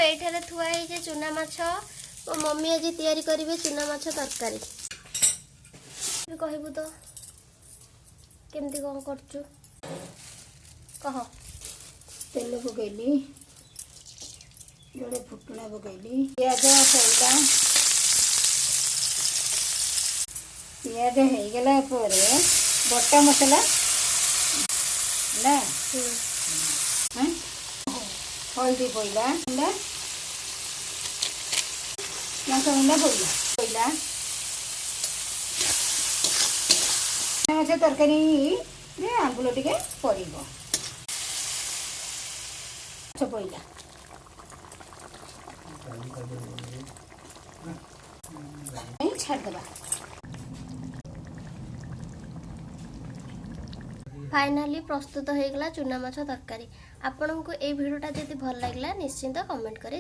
ये थुआई चुना माछ मो मम्मी आज तैयारी करेंगे चुना माछ तरकारी कहबू तो केमती कौन करचु कह तेल पकईली जोड़े फुटना पकईली पियाज पड़ा पियाज हो गला बटा मसला ना हल्दी पड़ा लंका गुंडा पड़ा माछ तरकारी आंबुल टे पड़ पड़ा छाड़दबा फाइनाली प्रस्तुत हो गला चुना माछ तरकारी। आपन को ए वीडियोटा जदि भल लागला निश्चिंत कमेंट करी